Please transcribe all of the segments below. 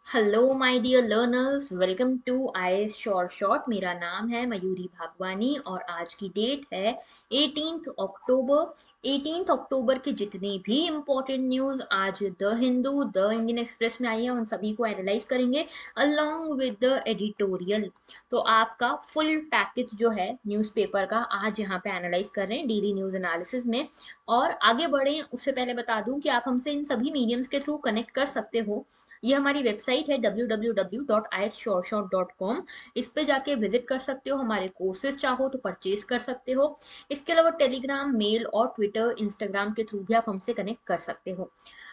Hello my dear learners, welcome to IAS short short. मेरा नाम है मयूरी भागवानी और आज की डेट है 18 अक्टूबर। 18 अक्टूबर के जितनी भी इम्पोर्टेंट न्यूज़ आज the Hindu, the Indian express में आई है, उन सभी को एनालाइज करेंगे अलोंग विद द एडिटोरियल। तो आपका फुल पैकेज जो है न्यूज़पेपर का आज यहाँ पे एनालाइज कर रहे हैं डेली न्यूज़ एनालिसिस में। और आगे बढ़े उससे पहले बता दूं कि आप हमसे इन सभी मीडियम्स के थ्रू कनेक्ट कर सकते हो। ये हमारी वेबसाइट है www.isshortshort.com। इस पे जाके विजिट कर सकते हो, हमारे कोर्सेज चाहो तो परचेज कर सकते हो। इसके अलावा टेलीग्राम, मेल और ट्विटर, इंस्टाग्राम के थ्रू भी आप हमसे कनेक्ट कर सकते हो।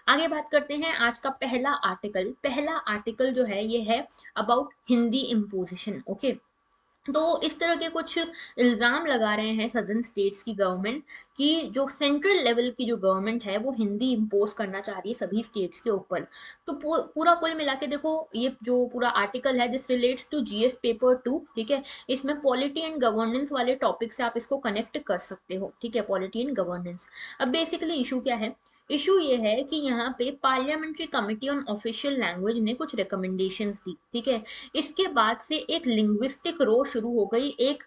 आगे बात करते हैं आज का पहला आर्टिकल जो है ये है अबाउट हिंदी इम्पोजिशन। ओके, तो इस तरह के कुछ इल्ज़ाम लगा रहे हैं सदर्न स्टेट्स की गवर्नमेंट कि जो सेंट्रल लेवल की जो गवर्नमेंट है वो हिंदी इम्पोज करना चाह रही है सभी स्टेट्स के ऊपर। तो पूरा कुल मिला के देखो, ये जो पूरा आर्टिकल है this relates to GS paper 2। ठीक है, इसमें पॉलिटी एंड गवर्नेंस वाले टॉपिक से आप इसको कनेक्ट कर सकते हो। ठीक है, पॉलिटी एंड गवर्नेंस। अब बेसिकली इशू क्या है? इशू ये है कि यहाँ पे parliamentary committee on official language ने कुछ रिकमेंडेशंस दी। ठीक है, इसके बाद से एक लिंग्विस्टिक रो शुरू हो गई, एक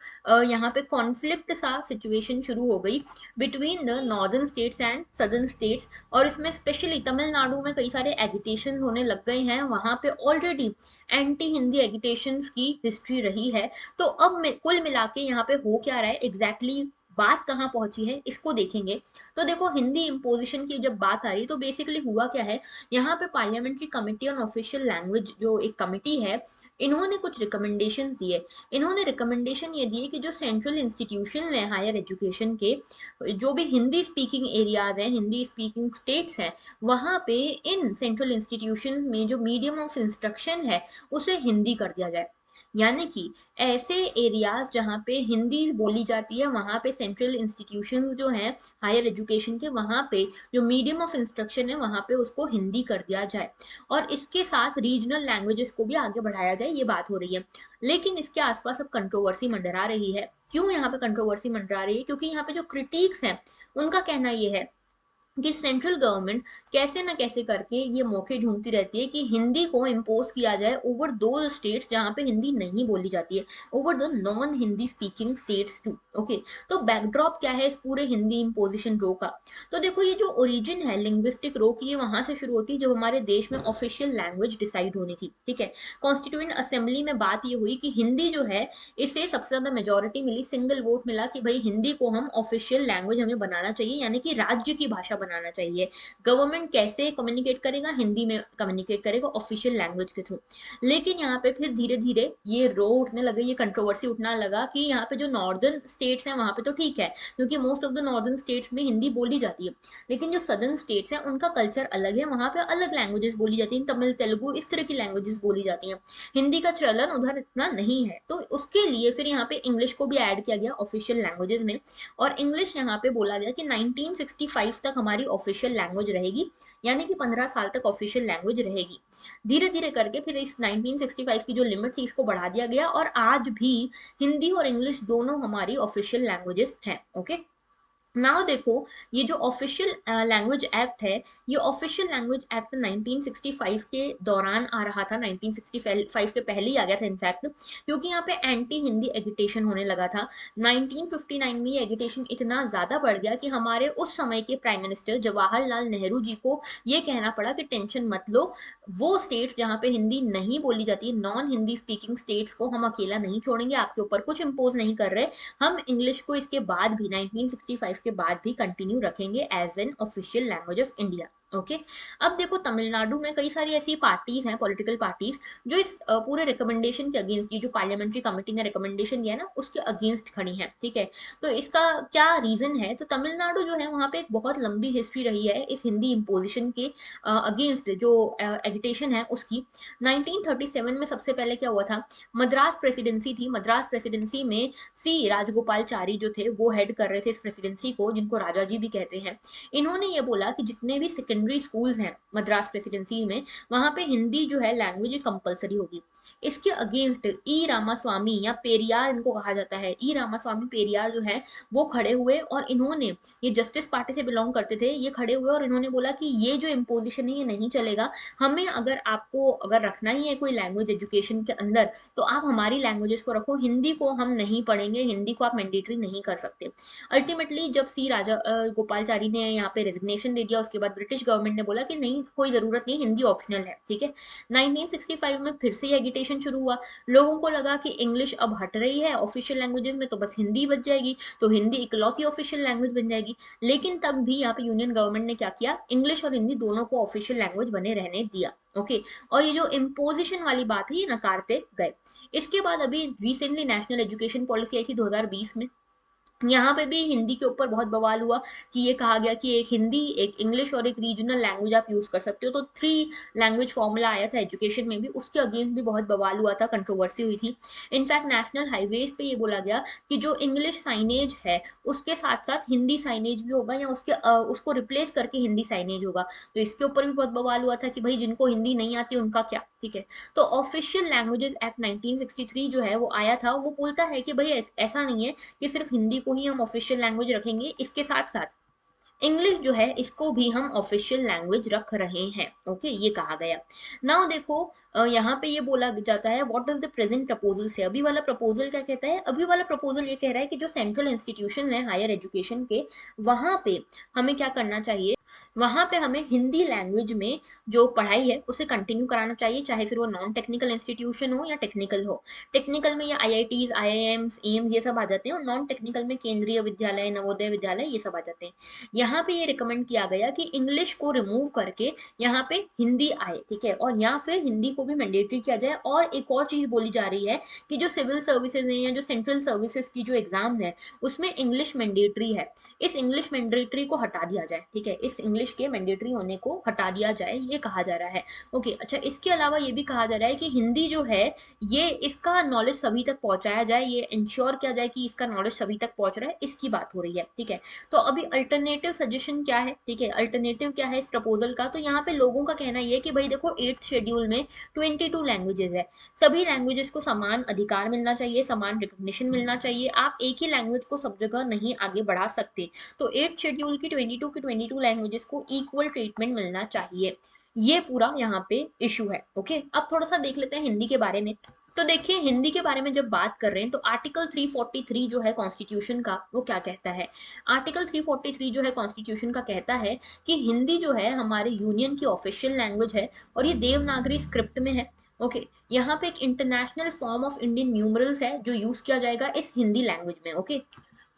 यहाँ पे कॉन्फ्लिक्ट सा सिचुएशन शुरू हो गई between the northern states and southern states. और इसमें स्पेशली तमिलनाडु में कई सारे एगिटेशन होने लग गए हैं, वहां पे ऑलरेडी एंटी हिंदी एगिटेशन की हिस्ट्री रही है। तो अब कुल मिला के यहाँ पे हो क्या रहा है एग्जैक्टली, बात कहाँ पहुंची है इसको देखेंगे। तो देखो, हिंदी इम्पोजिशन की जब बात आ रही है तो बेसिकली हुआ क्या है, यहाँ पे parliamentary committee on official language जो एक कमिटी है, इन्होंने कुछ रिकमेंडेशंस दिए। इन्होंने रिकमेंडेशन ये दिए कि जो सेंट्रल इंस्टीट्यूशन है हायर एजुकेशन के, जो भी हिंदी स्पीकिंग एरियाज हैं, हिंदी स्पीकिंग स्टेट्स हैं, वहाँ पे इन सेंट्रल इंस्टीट्यूशन में जो मीडियम ऑफ इंस्ट्रक्शन है उसे हिंदी कर दिया जाए। यानी कि ऐसे एरियाज जहाँ पे हिंदी बोली जाती है वहाँ पे सेंट्रल इंस्टीट्यूशन जो हैं हायर एजुकेशन के, वहाँ पे जो मीडियम ऑफ इंस्ट्रक्शन है वहाँ पे उसको हिंदी कर दिया जाए। और इसके साथ रीजनल लैंग्वेजेस को भी आगे बढ़ाया जाए, ये बात हो रही है। लेकिन इसके आसपास अब कंट्रोवर्सी मंडरा रही है। क्यों यहाँ पे कंट्रोवर्सी मंडरा रही है? क्योंकि यहाँ पे जो क्रिटिक्स हैं उनका कहना ये है कि सेंट्रल गवर्नमेंट कैसे न कैसे करके ये मौके ढूंढती रहती है कि हिंदी को इम्पोज किया जाए ओवर दो स्टेट्स जहाँ पे हिंदी नहीं बोली जाती है, over the non Hindi speaking states too. Okay, तो बैकड्रॉप क्या है इस पूरे हिंदी इम्पोजिशन रो का? तो देखो, ये जो ओरिजिन है लिंग्विस्टिक रो की, ये वहां से शुरू होती है जब हमारे देश में ऑफिशियल लैंग्वेज डिसाइड होनी थी। ठीक है, कॉन्स्टिट्यूएंट असेंबली में बात ये हुई कि हिंदी जो है, इससे सबसे ज्यादा मेजोरिटी मिली, सिंगल वोट मिला कि भाई हिंदी को हम ऑफिशियल लैंग्वेज हमें बनाना चाहिए, यानी कि राज्य की भाषा बनाना चाहिए। गवर्नमेंट कैसे कम्युनिकेट करेगा? हिंदी में कम्युनिकेट करेगा ऑफिशियल लैंग्वेज के थ्रू। लेकिन यहाँ पे फिर धीरे धीरे ये रो उठने लगे, ये कंट्रोवर्सी उठना लगा कि यहाँ पे जो नॉर्दर्न स्टेट्स हैं वहां पे तो ठीक है, क्योंकि most of the northern states में हिंदी बोली जाती है। लेकिन जो सदर्न स्टेट्स हैं उनका कल्चर अलग है, वहां पे अलग लैंग्वेजेस बोली जाती हैं, तमिल, तेलुगु, इस तरह की लैंग्वेजेस बोली जाती हैं। हिंदी का चलन उधर इतना नहीं है, तो उसके लिए फिर यहाँ पे इंग्लिश को भी ऐड किया गया ऑफिशियल लैंग्वेजेस में। और इंग्लिश यहाँ पे बोला गया कि 1965 तक हमारी ऑफिशियल लैंग्वेज रहेगी, यानी कि 15 साल तक ऑफिशियल लैंग्वेज रहेगी। धीरे धीरे करके फिर इस 1965 की जो लिमिट थी इसको बढ़ा दिया गया और आज भी हिंदी और इंग्लिश दोनों हमारी ऑफिशियल लैंग्वेजेस हैं। ओके, नाउ देखो, ये जो ऑफिशियल लैंग्वेज एक्ट है, ये ऑफिशियल लैंग्वेज एक्ट 1965 के दौरान आ रहा था, 1965 के पहले ही आ गया था इनफैक्ट, क्योंकि यहाँ पे एंटी हिंदी एगिटेशन होने लगा था। 1959 में ये एगिटेशन इतना ज़्यादा बढ़ गया कि हमारे उस समय के प्राइम मिनिस्टर जवाहरलाल नेहरू जी को ये कहना पड़ा कि टेंशन मत लो, वो स्टेट्स जहाँ पे हिंदी नहीं बोली जाती, नॉन हिंदी स्पीकिंग स्टेट्स को हम अकेला नहीं छोड़ेंगे, आपके ऊपर कुछ इम्पोज नहीं कर रहे। हम इंग्लिश को इसके बाद भी 1965 के बाद भी कंटिन्यू रखेंगे as an official language of India. Okay, अब देखो, तमिलनाडु में कई सारी ऐसी पार्टीज हैं, पॉलिटिकल पार्टीज, जो इस पूरे रिकमेंडेशन के अगेंस्ट, ये जो पार्लियामेंट्री कमेटी ने रिकमेंडेशन दिया ना उसके अगेंस्ट खड़ी हैं। ठीक है, तो इसका क्या रीजन है? तो तमिलनाडु जो है वहाँ पे एक बहुत लंबी हिस्ट्री रही है इस हिंदी इम्पोजिशन के अगेंस्ट, जो एगिटेशन है उसकी। 1937 में सबसे पहले क्या हुआ था, मद्रास प्रेसिडेंसी थी, मद्रास प्रेसिडेंसी में सी राजगोपालचारी जो थे वो हेड कर रहे थे इस प्रेसिडेंसी को, जिनको राजा जी भी कहते हैं। इन्होंने ये बोला कि जितने भी सेकेंडरी स्कूल्स हैं मद्रास प्रेसिडेंसी में, वहां पे हिंदी जो है लैंग्वेज कंपलसरी होगी। इसके अगेंस्ट ई रामास्वामी या पेरियार इनको कहा जाता है, ई रामास्वामी पेरियार जो है वो खड़े हुए और इन्होंने, ये जस्टिस पार्टी से बिलोंग करते थे, ये खड़े हुए और इन्होंने बोला कि ये जो इम्पोजिशन है ये नहीं चलेगा, हमें अगर आपको अगर रखना ही है कोई लैंग्वेज एजुकेशन के अंदर तो आप हमारी लैंग्वेजेस को रखो, हिंदी को हम नहीं पढ़ेंगे, हिंदी को आप मैंडेटरी नहीं कर सकते। अल्टीमेटली जब सी राजा गोपालचारी ने यहाँ पे रेजिग्नेशन दे दिया, उसके बाद ब्रिटिश गवर्नमेंट ने बोला कि नहीं कोई जरूरत नहीं, हिंदी ऑप्शनल है, ठीक है। 1965 में फिर से एगिटेशन शुरू हुआ, लोगों को लगा कि इंग्लिश अब हट रही है ऑफिशियल लैंग्वेजेस में, तो बस हिंदी बच जाएगी, तो हिंदी इकलौती ऑफिशियल लैंग्वेज बन जाएगी। लेकिन तब भी यहाँ पे यूनियन गवर्नमेंट ने क्या किया, इंग्लिश और हिंदी दोनों को ऑफिशियल लैंग्वेज बने रहने दिया, ओके। और ये जो इम्पोजिशन वाली बात है ये नकारते गए। इसके बाद अभी रिसेंटली नेशनल एजुकेशन पॉलिसी आई थी 2020 में, यहाँ पे भी हिंदी के ऊपर बहुत बवाल हुआ कि ये कहा गया कि एक हिंदी, एक इंग्लिश और एक रीजनल लैंग्वेज आप यूज कर सकते हो, तो 3 लैंग्वेज फॉर्मूला आया था एजुकेशन में भी, उसके अगेंस्ट भी बहुत बवाल हुआ था, कंट्रोवर्सी हुई थी। इनफैक्ट नेशनल हाईवेज पे ये बोला गया कि जो इंग्लिश साइनेज है उसके साथ साथ हिंदी साइनेज भी होगा, या उसको रिप्लेस करके हिंदी साइनेज होगा। तो इसके ऊपर भी बहुत बवाल हुआ था कि भाई जिनको हिंदी नहीं आती उनका क्या, ठीक है। तो ऑफिशियल लैंग्वेजेस एक्ट 1963 जो है वो आया था, वो बोलता है कि भाई ऐसा नहीं है कि सिर्फ हिंदी को ही हम ऑफिशियल लैंग्वेज रखेंगे, इसके साथ साथ इंग्लिश जो है इसको भी हम ऑफिशियल लैंग्वेज रख रहे हैं, ओके, ये कहा गया। नाउ देखो यहाँ पे ये बोला जाता है what is the present proposal से, अभी वाला प्रपोजल क्या कहता है, अभी वाला प्रपोजल ये कह रहा है कि जो सेंट्रल इंस्टीट्यूशन है हायर एजुकेशन के, वहां पे हमें क्या करना चाहिए, वहां पे हमें हिंदी लैंग्वेज में जो पढ़ाई है उसे कंटिन्यू कराना चाहिए, चाहे फिर वो नॉन टेक्निकल इंस्टीट्यूशन हो या टेक्निकल हो। टेक्निकल में ये आईआईटीज, आईआईएम्स, एम्स ये सब आ जाते हैं, और नॉन टेक्निकल में केंद्रीय विद्यालय, नवोदय विद्यालय ये सब आ जाते हैं। यहाँ पे ये रिकमेंड किया गया कि इंग्लिश को रिमूव करके यहाँ पे हिंदी आए, ठीक है, और या फिर हिंदी को भी मैंडेटरी किया जाए। और एक और चीज बोली जा रही है कि जो सिविल सर्विसेज है या जो सेंट्रल सर्विसेज की जो एग्जाम है उसमें इंग्लिश मैंडेटरी है, इस इंग्लिश मैंडेटरी को हटा दिया जाए, ठीक है, इस इंग्लिश के मैंडेटरी होने को हटा दिया जाए, ये कहा जा रहा है, ओके। अच्छा, इसके अलावा ये भी कहा जा रहा है कि हिंदी जो है ये इसका नॉलेज सभी तक पहुंचाया जाए, ये इंश्योर किया जाए कि इसका नॉलेज सभी तक पहुंच रहा है, इसकी बात हो रही है, ठीक है। तो अभी अल्टरनेटिव सजेशन क्या है, ठीक है, अल्टरनेटिव क्या है इस प्रपोजल का, तो यहाँ पे लोगों का कहना ये है कि भाई देखो 8th शेड्यूल में 22 लैंग्वेजेस है, सभी लैंग्वेजेस को समान अधिकार मिलना चाहिए, समान रिकॉग्निशन मिलना चाहिए, आप एक ही लैंग्वेज को सब जगह नहीं आगे बढ़ा सकते। तो 8th शेड्यूल की 22 लैंग्वेजेस को इक्वल ट्रीटमेंट मिलना चाहिए, ये पूरा यहाँ पे इशू है, ओके। अब थोड़ा सा देख लेते हैं हिंदी के बारे में। तो देखिए हिंदी के बारे में जब बात कर रहे हैं तो आर्टिकल 343 जो है कॉन्स्टिट्यूशन का वो क्या कहता है, आर्टिकल 343 जो है कॉन्स्टिट्यूशन का कहता है कि हिंदी जो है हमारे यूनियन की ऑफिशियल लैंग्वेज है और ये देवनागरी स्क्रिप्ट में है, ओके। यहाँ पे एक international form of Indian numerals है जो यूज किया जाएगा इस हिंदी लैंग्वेज में, ओके।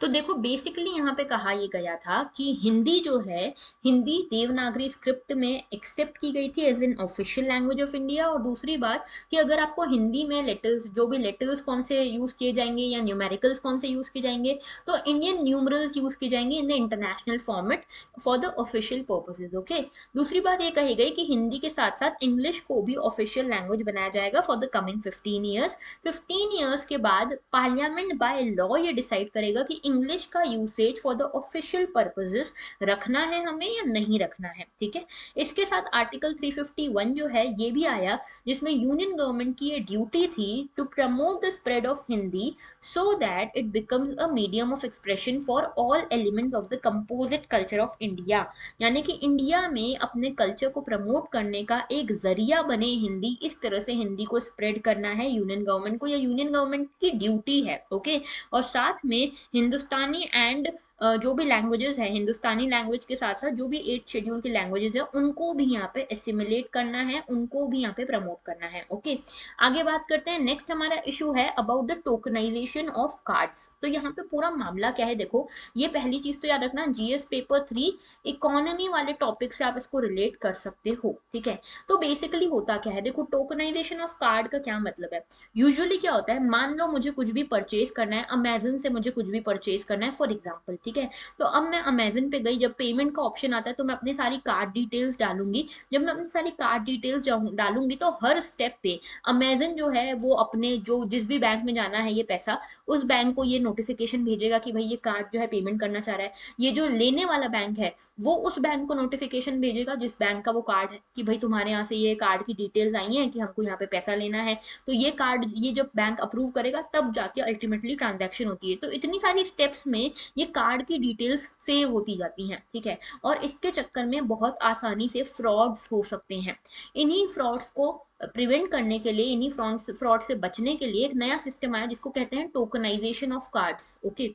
तो देखो बेसिकली यहाँ पे कहा ये गया था कि हिंदी जो है, हिंदी देवनागरी स्क्रिप्ट में एक्सेप्ट की गई थी as an official language of India. और दूसरी बात कि अगर आपको हिंदी में लेटर्स, जो भी लेटर्स कौन से यूज किए जाएंगे या न्यूमेरिकल्स कौन से यूज किए जाएंगे, तो इंडियन न्यूमरल्स यूज किए जाएंगे in the international format for the official purposes, okay. दूसरी बात ये कही गई कि हिंदी के साथ साथ इंग्लिश को भी ऑफिशियल लैंग्वेज बनाया जाएगा for the coming 15 years. 15 years के बाद पार्लियामेंट बाय लॉ ये डिसाइड करेगा कि इंग्लिश का usage for the official purposes रखना है हमें या नहीं रखना है, ठीक है। इसके साथ आर्टिकल 351 जो है ये भी आया, जिसमें यूनियन गवर्नमेंट की ये ड्यूटी थी to promote the spread of Hindi so that it becomes a medium of expression for all elements of the composite culture of India, यानी कि इंडिया में अपने कल्चर को प्रमोट करने का एक जरिया बने हिंदी, इस तरह से हिंदी को स्प्रेड करना है यूनियन गवर्नमेंट को, या यूनियन गवर्नमेंट की ड्यूटी है, ओके। और साथ में हिंदुस्तानी एंड जो भी लैंग्वेजेस है, हिंदुस्तानी लैंग्वेज के साथ साथ जो भी 8th शेड्यूल की लैंग्वेजेस है उनको भी यहाँ पे एसिमिलेट करना है, उनको भी यहाँ पे प्रमोट करना है, ओके। आगे बात करते हैं, नेक्स्ट हमारा इशू है about the tokenization of cards. तो यहाँ पे पूरा मामला क्या है, देखो ये पहली चीज तो याद रखना, जीएस पेपर 3 इकोनॉमी वाले टॉपिक से आप इसको रिलेट कर सकते हो, ठीक है। तो बेसिकली होता क्या है, देखो टोकनाइजेशन ऑफ कार्ड का क्या मतलब है। यूजुअली क्या होता है, मान लो मुझे कुछ भी परचेज करना है, अमेजन से मुझे कुछ भी परचेज करना है फॉर एग्जाम्पल, ठीक ठीक है। तो अब मैं अमेजन पे गई, जब पेमेंट का ऑप्शन आता है तो मैं अपनी सारी कार्ड डिटेल्स डालूंगी। जब मैं अपनी सारी कार्ड डिटेल्स डालूंगी तो हर स्टेप पे अमेजन जो है वो अपने जो जिस भी बैंक में जाना है ये पैसा, उस बैंक को ये नोटिफिकेशन भेजेगा कि भाई ये कार्ड जो है पेमेंट करना चाह रहा है। ये जो लेने वाला बैंक है वो उस बैंक को नोटिफिकेशन भेजेगा जिस बैंक का वो कार्ड है, कि भाई तुम्हारे यहाँ से ये कार्ड की डिटेल्स आई हैं कि हमको यहाँ पे पैसा लेना है। तो ये कार्ड ये जब बैंक अप्रूव करेगा तब जाके अल्टीमेटली ट्रांजैक्शन होती है। तो इतनी सारी स्टेप्स में ये कार्ड की डिटेल्स सेव होती जाती हैं, ठीक है। और इसके चक्कर में बहुत आसानी से फ्रॉड्स हो सकते हैं। इन्हीं फ्रॉड्स को प्रिवेंट करने के लिए, इन्हीं फ्रॉड से बचने के लिए एक नया सिस्टम आया जिसको कहते हैं टोकनाइजेशन ऑफ कार्ड्स। ओके,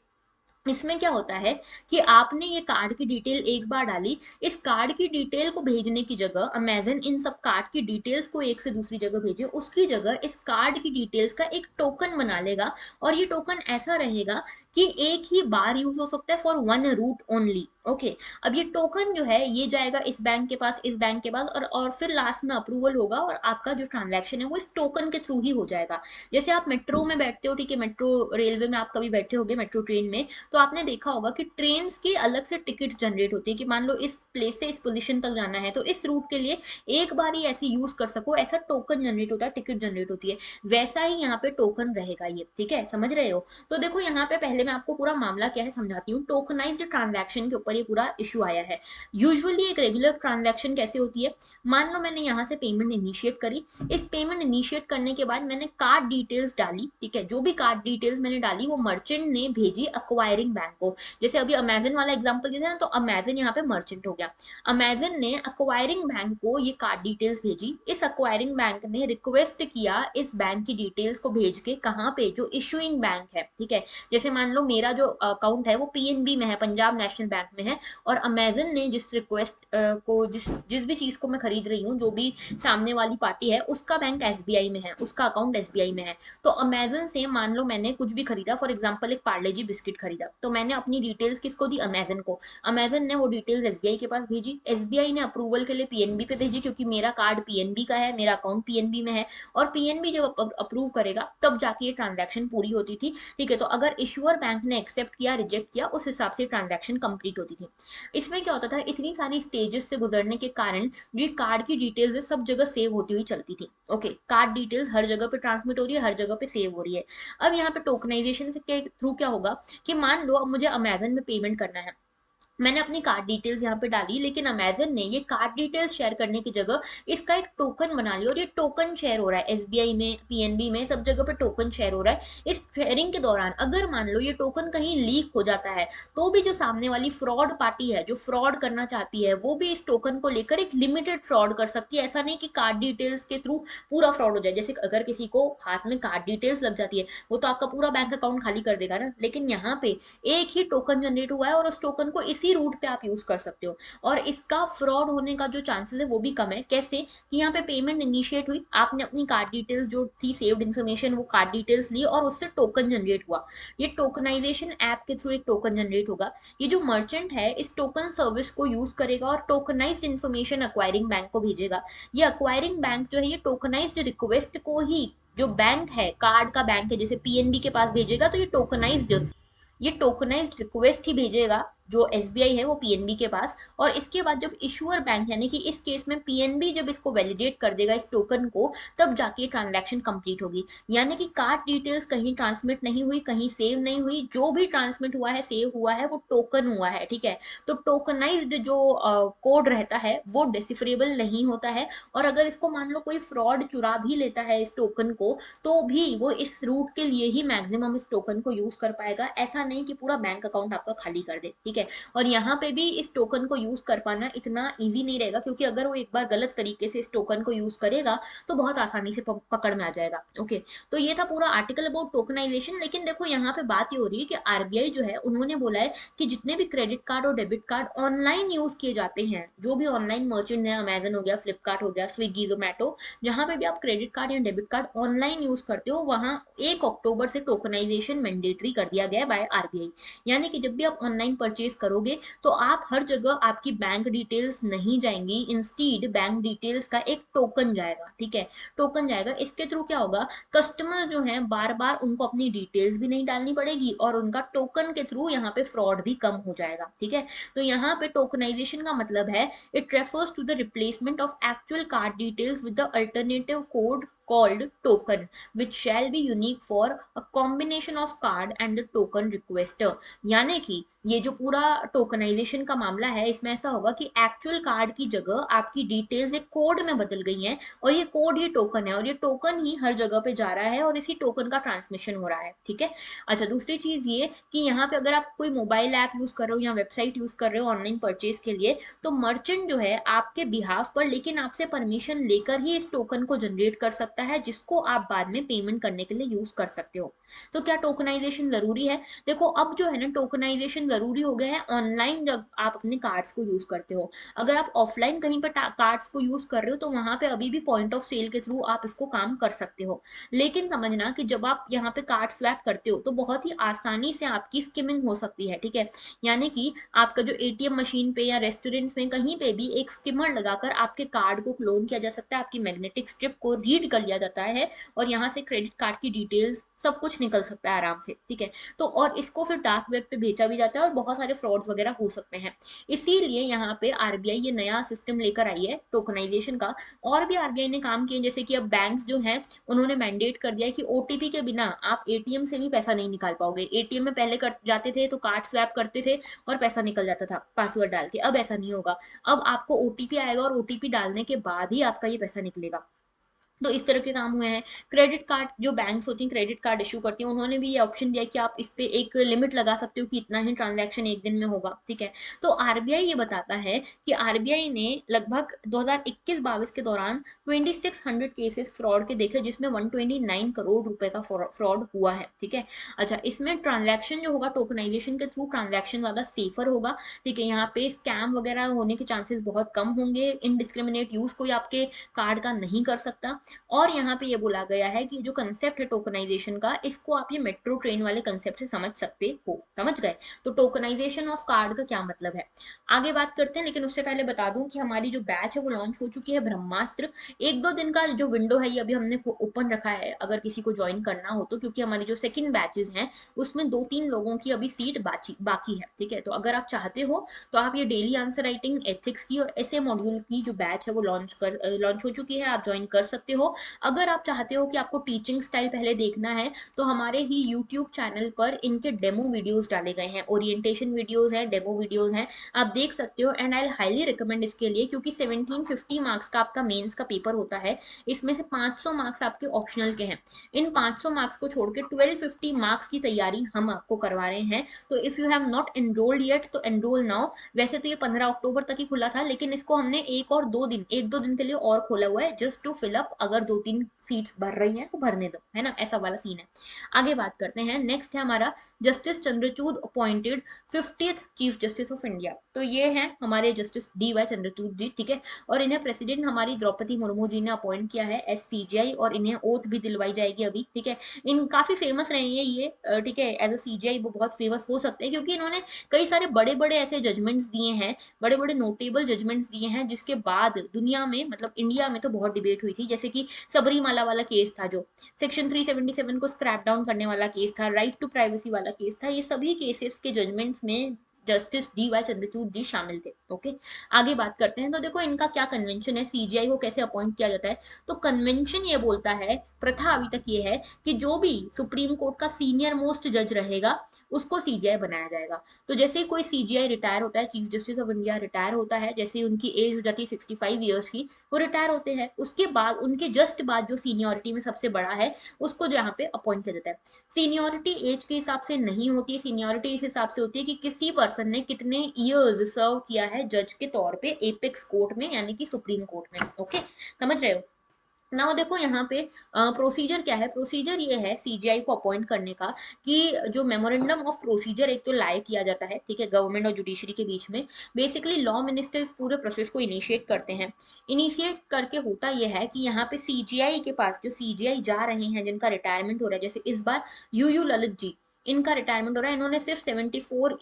इसमें क्या होता है कि आपने ये कार्ड की डिटेल एक बार डाली, इस कार्ड की डिटेल को भेजने की जगह अमेजन इन सब कार्ड की डिटेल्स को एक से दूसरी जगह भेजे, उसकी जगह इस कार्ड की डिटेल्स का एक टोकन बना लेगा। और ये टोकन ऐसा रहेगा कि एक ही बार यूज हो सकता है for one route only. Okay, अब ये टोकन जो है ये जाएगा इस बैंक के पास, इस बैंक के पास, और फिर लास्ट में अप्रूवल होगा और आपका जो ट्रांजैक्शन है वो इस टोकन के थ्रू ही हो जाएगा। जैसे आप मेट्रो में बैठते हो, ठीक है, मेट्रो रेलवे में आप कभी बैठे होगे, मेट्रो ट्रेन में, तो आपने देखा होगा कि ट्रेन की अलग से टिकट जनरेट होती है कि मान लो इस प्लेस से इस पोजीशन तक जाना है तो इस रूट के लिए एक बार ही ऐसी यूज कर सको, ऐसा टोकन जनरेट होता है, टिकट जनरेट होती है। वैसा ही यहाँ पे टोकन रहेगा ये, ठीक है, समझ रहे हो। तो देखो यहाँ पे पहले मैं आपको पूरा मामला क्या है समझाती हूँ। टोकनाइज्ड ट्रांजैक्शन के ऊपर ये पूरा इशू आया है। यूजुअली एक रेगुलर ट्रांजैक्शन कैसे होती है, मान लो मैंने यहाँ से पेमेंट इनिशिएट करी, इस पेमेंट इनिशिएट करने के बाद मैंने कार्ड डिटेल्स डाली, ठीक है, जो भी कार्ड डिटेल्स मैंने डाली वो मर्चेंट ने भेजी अक्वायरिंग बैंक को। जैसे अभी अमेजन वाला एग्जांपल दिया ना, तो अमेजन यहाँ पे मर्चेंट हो गया। अमेजन ने अक्वायरिंग बैंक को ये कार्ड डिटेल्स भेजी, इस अक्वायरिंग बैंक ने रिक्वेस्ट किया इस बैंक की डिटेल्स को भेज के, कहाँ पे, जो इशूइंग बैंक है, ठीक है। जैसे मान लो मेरा जो अकाउंट है वो पीएनबी में है, पंजाब नेशनल बैंक में है, और अमेजन ने जिस रिक्वेस्ट को जिस जिस भी चीज को मैं खरीद रही हूँ, जो भी सामने वाली पार्टी है उसका बैंक एसबीआई में है, उसका अकाउंट एसबीआई में है। तो अमेजन से मान लो मैंने कुछ भी खरीदा, फॉर एग्जांपल एक पार्ले जी बिस्किट खरीदा, तो मैंने अपनी डिटेल्स किसको दी, अमेजन को। अमेजन ने वो डिटेल्स एसबीआई के पास भेजी, एसबीआई ने अप्रूवल के लिए पीएनबी पे भेजी, क्योंकि मेरा कार्ड पीएनबी का है, मेरा अकाउंट पीएनबी में है, और पीएनबी जब अप्रूव करेगा तब जाके ये ट्रांजैक्शन पूरी होती थी, ठीक है। तो अगर इशुअर बैंक ने एक्सेप्ट किया, रिजेक्ट किया, उस हिसाब से ट्रांजैक्शन कंप्लीट होती थी। इसमें क्या होता था, इतनी सारी स्टेजेस से गुजरने के कारण जो ये कार्ड की डिटेल्स है सब जगह सेव होती हुई चलती थी। ओके, कार्ड डिटेल्स हर जगह पे ट्रांसमिट हो रही है, हर जगह पे सेव हो रही है। अब यहाँ पे टोकनाइजेशन के थ्रू क्या होगा कि मान लो अब मुझे अमेजन में पेमेंट करना है, मैंने अपनी कार्ड डिटेल्स यहाँ पे डाली, लेकिन अमेजन ने ये कार्ड डिटेल्स शेयर करने की जगह इसका एक टोकन बना लिया, और ये टोकन शेयर हो रहा है एसबीआई में, पीएनबी में, सब जगह पे टोकन शेयर हो रहा है। इस शेयरिंग के दौरान अगर मान लो ये टोकन कहीं लीक हो जाता है, तो भी जो सामने वाली फ्रॉड पार्टी है, जो फ्रॉड करना चाहती है, वो भी इस टोकन को लेकर एक लिमिटेड फ्रॉड कर सकती है। ऐसा नहीं कि कार्ड डिटेल्स के थ्रू पूरा फ्रॉड हो जाए। जैसे अगर किसी को हाथ में कार्ड डिटेल्स लग जाती है, वो तो आपका पूरा बैंक अकाउंट खाली कर देगा ना, लेकिन यहाँ पे एक ही टोकन जनरेट हुआ है और उस टोकन को इसी रूट पे आप यूज कर सकते हो, और इसका फ्रॉड होने का जो चांसेस है वो भी कम है। कैसे कि यहाँ पे पेमेंट इनिशिएट हुई, आपने अपनी कार्ड डिटेल्स जो थी, सेव्ड इन्फॉर्मेशन, वो कार्ड डिटेल्स ली और उससे टोकन जनरेट हुआ। ये टोकनाइजेशन ऐप के थ्रू एक टोकन जनरेट होगा। ये जो मर्चेंट है इस टोकन सर्विस को यूज करेगा और टोकनाइज्ड इन्फॉर्मेशन अक्वायरिंग बैंक को भेजेगा। ये अक्वायरिंग बैंक जो है ये टोकनाइज्ड रिक्वेस्ट को ही, जो बैंक है, कार्ड का बैंक है, जैसे पीएनबी के पास भेजेगा, तो ये टोकनाइज्ड रिक्वेस्ट ही भेजेगा जो एसबीआई है वो पीएनबी के पास। और इसके बाद जब इशुअर बैंक, यानी कि इस केस में पीएनबी, जब इसको वैलिडेट कर देगा इस टोकन को, तब जाके ट्रांजैक्शन कंप्लीट होगी। यानी कि कार्ड डिटेल्स कहीं ट्रांसमिट नहीं हुई, कहीं सेव नहीं हुई, जो भी ट्रांसमिट हुआ है, सेव हुआ है, वो टोकन हुआ है, ठीक है। तो टोकनाइज्ड जो कोड रहता है वो डिसिफरेबल नहीं होता है, और अगर इसको मान लो कोई फ्रॉड चुरा भी लेता है इस टोकन को, तो भी वो इस रूट के लिए ही मैक्सिमम इस टोकन को यूज कर पाएगा। ऐसा नहीं कि पूरा बैंक अकाउंट आपका खाली कर दे, ठीक है। और यहाँ पे भी इस टोकन को यूज कर पाना इतना इजी नहीं रहेगा, क्योंकि अगर वो एक बार गलत तरीके से इस टोकन को यूज करेगा तो बहुत आसानी से पकड़ में आ जाएगा। ओके, तो ये था पूरा आर्टिकल अबाउट टोकनाइजेशन। लेकिन देखो यहाँ पे बात ये हो रही है कि आरबीआई जो है उन्होंने बोला है कि जितने भी क्रेडिट कार्ड और डेबिट कार्ड ऑनलाइन यूज किए जाते हैं, जो भी ऑनलाइन मर्चेंट है, अमेजन हो गया, फ्लिपकार्ट हो गया, स्विगी, जोमेटो, जहां पे भी आप क्रेडिट कार्ड या डेबिट कार्ड ऑनलाइन यूज करते हो, वहां 1 अक्टूबर से टोकनाइजेशन मैंडेटरी कर दिया गया है बाय आरबीआई। यानी कि जब भी आप ऑनलाइन परचेज परचेज करोगे तो आप हर जगह आपकी बैंक डिटेल्स नहीं जाएंगी, इंस्टीड बैंक डिटेल्स का एक टोकन जाएगा, ठीक है, टोकन जाएगा। इसके थ्रू क्या होगा, कस्टमर जो है बार बार उनको अपनी डिटेल्स भी नहीं डालनी पड़ेगी और उनका टोकन के थ्रू यहाँ पे फ्रॉड भी कम हो जाएगा, ठीक है। तो यहाँ पे टोकनाइजेशन का मतलब है it refers to the replacement of actual card details with the alternative code called token which shall be unique for a combination of card and the token requester। यानी कि ये जो पूरा टोकनाइजेशन का मामला है इसमें ऐसा होगा कि एक्चुअल कार्ड की जगह आपकी डिटेल्स एक कोड में बदल गई हैं और ये कोड ही टोकन है और ये टोकन ही हर जगह पे जा रहा है और इसी टोकन का ट्रांसमिशन हो रहा है, ठीक है। अच्छा, दूसरी चीज ये कि यहाँ पे अगर आप कोई मोबाइल ऐप यूज कर रहे हो या वेबसाइट यूज कर रहे हो ऑनलाइन परचेज के लिए, तो मर्चेंट जो है आपके बिहाफ पर लेकिन आपसे परमिशन लेकर ही इस टोकन को जनरेट कर सकता है जिसको आप बाद में पेमेंट करने के लिए यूज कर सकते हो। तो क्या टोकनाइजेशन जरूरी है? देखो अब जो है ना टोकनाइजेशन जरूरी हो गया है ऑनलाइन जब आप अपने कार्ड्स को यूज करते हो। अगर आप ऑफलाइन कहीं पर कार्ड्स को यूज कर रहे हो तो वहां पे अभी भी पॉइंट ऑफ सेल के थ्रू आप इसको काम कर सकते हो। लेकिन समझना कि जब आप यहाँ पे कार्ड स्वैप करते हो तो बहुत ही आसानी से आपकी स्किमिंग हो सकती है, ठीक है। यानी कि आपका जो एटीएम मशीन पे या रेस्टोरेंट्स में कहीं पे भी एक स्किमर लगाकर आपके कार्ड को क्लोन किया जा सकता है, आपकी मैग्नेटिक स्ट्रिप को रीड कर लिया जाता है और यहाँ से क्रेडिट कार्ड की डिटेल्स सब कुछ निकल सकता है आराम से, ठीक है। तो और इसको फिर डार्क वेब पे भेजा भी जाता है और बहुत सारे फ्रॉड्स वगैरह हो सकते हैं। इसीलिए यहाँ पे आरबीआई ये नया सिस्टम लेकर आई है टोकनाइजेशन का। और भी आरबीआई ने काम किए, जैसे कि अब बैंक्स जो हैं उन्होंने मैंडेट कर दिया है कि ओटीपी के बिना आप एटीएम से भी पैसा नहीं निकाल पाओगे। एटीएम में पहले कर जाते थे तो कार्ड स्वैप करते थे और पैसा निकल जाता था पासवर्ड डाल के, अब ऐसा नहीं होगा। अब आपको ओटीपी आएगा और ओटीपी डालने के बाद ही आपका ये पैसा निकलेगा। तो इस तरह के काम हुए हैं। क्रेडिट कार्ड जो बैंक्स होती हैं क्रेडिट कार्ड इशू करती हैं उन्होंने भी ये ऑप्शन दिया कि आप इस पे एक लिमिट लगा सकते हो कि इतना ही ट्रांजैक्शन एक दिन में होगा, ठीक है। तो आरबीआई ये बताता है कि आरबीआई ने लगभग 2021-22 के दौरान 2600 केसेस फ्रॉड के देखे जिसमें 129 करोड़ रुपए का फ्रॉड हुआ है, ठीक है। अच्छा, इसमें ट्रांजैक्शन जो होगा टोकनाइजेशन के थ्रू ट्रांजैक्शन ज्यादा सेफर होगा, ठीक है। यहाँ पे स्कैम वगैरह होने के चांसेस बहुत कम होंगे, इनडिस्क्रिमिनेट यूज कोई आपके कार्ड का नहीं कर सकता। और यहाँ पे ये बोला गया है कि जो कंसेप्ट है टोकनाइजेशन का इसको आप ये मेट्रो ट्रेन वाले कंसेप्ट से समझ सकते हो, समझ गए। तो टोकनाइजेशन ऑफ कार्ड का क्या मतलब है, आगे बात करते हैं। लेकिन उससे पहले बता दूं कि हमारी जो बैच है वो लॉन्च हो चुकी है, ब्रह्मास्त्र। एक दो दिन का जो विंडो है ये अभी हमने ओपन रखा है अगर किसी को ज्वाइन करना हो तो, क्योंकि हमारी जो सेकंड बैचेस हैं उसमें 2-3 लोगों की अभी सीट बाकी है, ठीक है। तो अगर आप चाहते हो तो आप ये डेली आंसर राइटिंग, एथिक्स की और ऐसे मॉड्यूल की जो बैच है वो लॉन्च हो चुकी है, आप ज्वाइन कर सकते हो। अगर आप चाहते हो कि आपको टीचिंग स्टाइल पहले देखना है तो हमारे ही यूट्यूब चैनल पर इनके डेमो वीडियोस डाले गए हैं, ओरिएंटेशन वीडियोस हैं, डेमो वीडियोस हैं, आप देख सकते हो। एंड आई हाईली रिकमेंड इसके लिए क्योंकि 1750 मार्क्स का आपका मेंस का पेपर होता है, इसमें से 500 मार्क्स आपके ऑप्शनल के हैं। इन 500 मार्क्स को छोड़ के 1250 मार्क्स की तैयारी हम आपको करवा रहे हैं। तो if you have not enrolled yet तो एनरोल नाउ। वैसे तो ये 15 अक्टूबर तक ही खुला था लेकिन इसको हमने एक दो दिन के लिए और खोला हुआ है जस्ट टू फिल अप, अगर 2-3 सीट्स भर रही हैं तो भरने दो, है ना, ऐसा वाला सीन है। आगे बात करते हैं, नेक्स्ट है हमारा justice Chandrachud appointed 50th chief justice of India. तो ये हैं हमारे जस्टिस DY चंद्रचूड़ जी, ठीक है। और इन्हें प्रेसिडेंट हमारी द्रौपदी मुर्मू जी ने अपॉइंट किया है एज सीजीआई और इन्हें ओथ भी दिलवाई जाएगी अभी, ठीक है। इन काफी फेमस रहे हैं ये, ठीक है, एज अ सीजीआई वो बहुत फेमस हो सकते हैं क्योंकि इन्होंने कई सारे बड़े बड़े ऐसे जजमेंट्स दिए हैं, बड़े बड़े नोटेबल जजमेंट्स दिए हैं जिसके बाद दुनिया में मतलब इंडिया में तो बहुत डिबेट हुई थी। जैसे कि सबरीमाला वाला केस था, जो सेक्शन 377 को स्क्रैप डाउन करने वाला केस था, राइट टू प्राइवेसी वाला केस था, ये सभी केसेस के जजमेंट्स में जस्टिस DY चंद्रचूड़ जी शामिल थे, ओके। आगे बात करते हैं, तो देखो इनका क्या कन्वेंशन है, सीजीआई को कैसे अपॉइंट किया जाता है। तो कन्वेंशन ये बोलता है, प्रथा अभी तक ये है कि जो भी सुप्रीम कोर्ट का सीनियर मोस्ट जज रहेगा उसको सीजीआई बनाया जाएगा। तो जैसे ही कोई सीजीआई रिटायर होता है, chief justice of India retire होता है, जैसे उनकी एज हो जाती है 65 ईयर्स की, वो रिटायर होते हैं, उसके बाद उनके जस्ट बाद जो सीनियोरिटी में सबसे बड़ा है उसको यहाँ पे अपॉइंट किया जाता है। सीनियोरिटी एज के हिसाब से नहीं होती है, सीनियोरिटी इस हिसाब से होती है कि किसी पर्सन ने कितने ईयर्स सर्व किया है जज के तौर पे एपेक्स कोर्ट में यानी कि सुप्रीम कोर्ट में, ओके, समझ रहे हो। ना देखो यहाँ पे प्रोसीजर क्या है, प्रोसीजर ये है सीजीआई को अपॉइंट करने का कि जो मेमोरेंडम ऑफ प्रोसीजर एक तो लाए किया जाता है, ठीक है, गवर्नमेंट और जुडिशरी के बीच में। बेसिकली लॉ मिनिस्टर इस पूरे प्रोसेस को इनिशिएट करते हैं। इनिशिएट करके होता यह है कि यहाँ पे सीजीआई के पास जो सीजीआई जा रहे हैं जिनका रिटायरमेंट हो रहा है, जैसे इस बार यू ललित जी इनका रिटायरमेंट हो रहा है। इन्होंने सिर्फ 74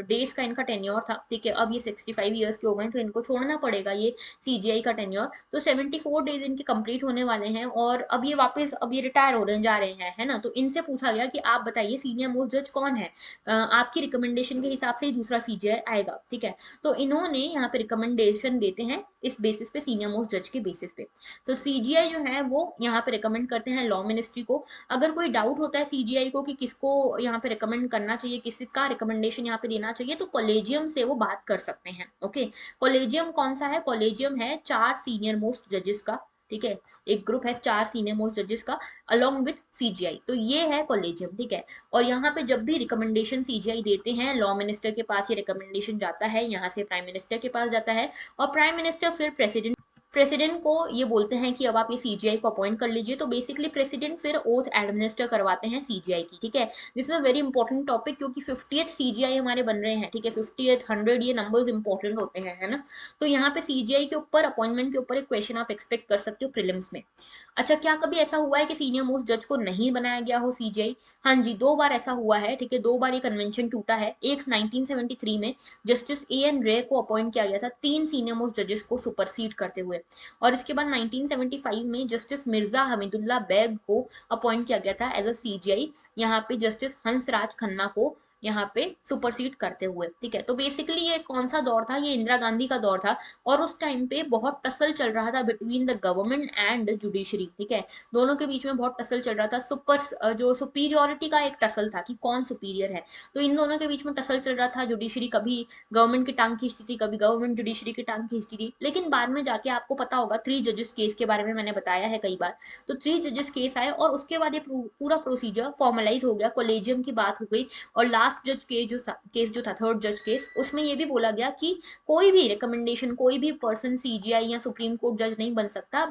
डेज का इनका टेन्योर था, ठीक है, अब ये 65 ईयर्स के हो गए तो इनको छोड़ना पड़ेगा ये सीजीआई का टेन्योर। तो 74 डेज इनके कंप्लीट होने वाले हैं और अब ये वापस अब ये रिटायर होने जा रहे हैं, है ना। तो इनसे पूछा गया कि आप बताइए सीनियर मोस्ट जज कौन है, आपकी रिकमेंडेशन के हिसाब से ही दूसरा सीजीआई आएगा, ठीक है। तो इन्होंने यहाँ पे रिकमेंडेशन देते हैं इस बेसिस पे, सीनियर मोस्ट जज के बेसिस पे। तो सीजीआई जो है वो यहाँ पे रिकमेंड करते हैं लॉ मिनिस्ट्री को। अगर कोई डाउट होता है सीजीआई को कि किसको यहाँ पे रिकमेंड करना चाहिए, किसका रिकमेंडेशन यहाँ पे देना चाहिए, तो कॉलेजियम से वो बात कर सकते हैं। ओके, कॉलेजियम कौन सा है? कॉलेजियम है 4 सीनियर मोस्ट जजेस का, ठीक है, एक ग्रुप है 4 सीनियर मोस्ट जजेस का अलोंग विथ सीजीआई, तो ये है कॉलेजियम, ठीक है। और यहाँ पे जब भी रिकमेंडेशन सीजीआई देते हैं, लॉ मिनिस्टर के पास ये रिकमेंडेशन जाता है, यहाँ से प्राइम मिनिस्टर के पास जाता है, और प्राइम मिनिस्टर फिर प्रेसिडेंट को ये बोलते हैं कि अब आप ये सीजीआई को अपॉइंट कर लीजिए। तो बेसिकली प्रेसिडेंट फिर ओथ एडमिनिस्टर करवाते हैं सीजीआई की, ठीक है। This is a very important topic क्योंकि 50th सीजीआई हमारे बन रहे हैं, ठीक है, 50th 100 ये नंबर्स इंपॉर्टेंट होते हैं, है ना। तो यहाँ पे सीजीआई के ऊपर अपॉइंटमेंट के ऊपर एक क्वेश्चन आप एक्सपेक्ट कर सकते हो प्रीलिम्स में। अच्छा, क्या कभी ऐसा हुआ है कि सीनियर मोस्ट जज को नहीं बनाया गया हो सीजीआई? हाँ जी, 2 बार ऐसा हुआ है, ठीक है, 2 बार ये कन्वेंशन टूटा है। एक 1973 में जस्टिस ए एन रे को अपॉइंट किया गया था 3 सीनियर मोस्ट जजेस को सुपरसीड करते हुए, और इसके बाद 1975 में जस्टिस मिर्जा हमीदुल्ला बैग को अपॉइंट किया गया था एज अ सीजीआई, यहाँ पे जस्टिस हंसराज खन्ना को यहाँ पे सुपरसीड करते हुए, ठीक है। तो बेसिकली ये कौन सा दौर था? ये इंदिरा गांधी का दौर था, और उस टाइम पे बहुत टसल चल रहा था between the government and judiciary, ठीक है, दोनों के बीच में बहुत टसल चल रहा था। जो सुपीरियोरिटी का एक टसल था कि कौन सुपीरियर है, तो इन दोनों के बीच में टसल चल रहा था। जुडिशरी कभी गवर्नमेंट की टांग खींचती थी, कभी गवर्नमेंट जुडिशरी की टांग खींचती थी, लेकिन बाद में जाके आपको पता होगा 3 जजेस केस के बारे में मैंने बताया है कई बार। तो 3 जजेस केस आए और उसके बाद ये पूरा प्रोसीजर फॉर्मलाइज हो गया, कॉलेजियम की बात हो गई, और लास्ट जज केस जो था थर्ड जज केस, उसमें ये भी बोला गया कि कोई भी रिकमेंडेशन, कोई भी पर्सन सीजीआई या सुप्रीम कोर्ट जज नहीं बन सकता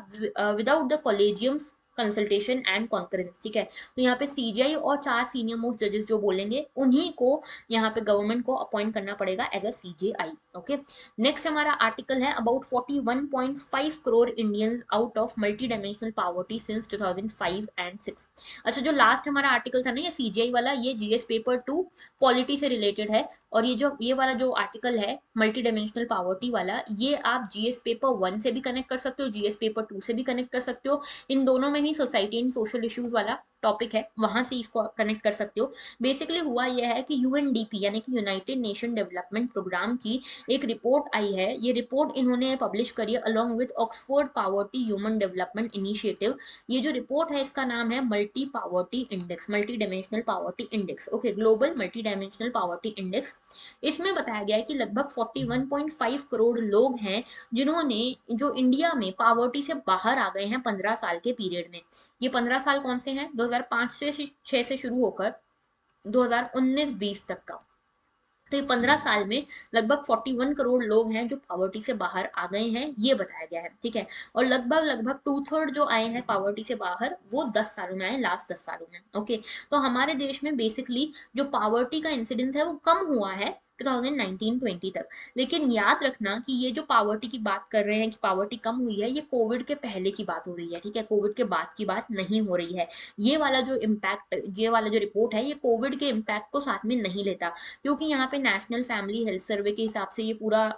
without the collegium's consultation and concurrence, ठीक है। तो यहाँ पे सीजीआई और 4 सीनियर मोस्ट जजेस जो बोलेंगे उन्हीं को यहाँ पे गवर्नमेंट को अपॉइंट करना पड़ेगा as a CGI. Okay, next हमारा आर्टिकल है about 41.5 crore Indians out of multi dimensional poverty since 2005 and 6। अच्छा, जो लास्ट हमारा आर्टिकल था ना ये सीजीआई वाला, ये जीएस पेपर 2 पॉलिटी से रिलेटेड है, और ये वाला जो आर्टिकल है मल्टी डायमेंशनल पॉवर्टी वाला, ये आप जीएस पेपर 1 से भी कनेक्ट कर सकते हो, जीएस पेपर 2 से भी कनेक्ट कर सकते हो। इन दोनों में ही सोसाइटी एंड सोशल इश्यूज वाला टॉपिक है, वहां से इसको कनेक्ट कर सकते हो। बेसिकली हुआ यह है कि यूएनडीपी यानी कि यूनाइटेड नेशन डेवलपमेंट प्रोग्राम की एक रिपोर्ट आई है। ये रिपोर्ट इन्होंने पब्लिश करी है along with Oxford poverty human development initiative. ये जो रिपोर्ट है इसका नाम है multi poverty index, multi dimensional poverty index, okay, global multi dimensional poverty index. इसमें बताया गया है कि लगभग 41.5 करोड़ लोग हैं जिन्होंने, जो इंडिया में पावर्टी से बाहर आ गए हैं 15 साल के पीरियड में। ये 15 साल कौन से हैं? 2005 से 6 से शुरू होकर 2019-20 तक का। तो ये 15 साल में लगभग 41 करोड़ लोग हैं जो पावर्टी से बाहर आ गए हैं, ये बताया गया है, ठीक है। और लगभग लगभग 2/3 जो आए हैं पावर्टी से बाहर वो 10 सालों में आए, लास्ट 10 सालों में। ओके, तो हमारे देश में बेसिकली जो पावर्टी का इंसिडेंस है वो कम हुआ है 2019-20 तक। लेकिन याद रखना कि ये जो पावर्टी की बात कर रहे हैं कि पावर्टी कम हुई है, ये कोविड के पहले की बात हो रही है, ठीक है, कोविड के बाद की बात नहीं हो रही है। ये वाला जो इम्पैक्ट, ये वाला जो रिपोर्ट है, ये कोविड के इम्पैक्ट को साथ में नहीं लेता, क्योंकि यहाँ पे नेशनल फैमिली हेल्थ सर्वे के हिसाब से ये पूरा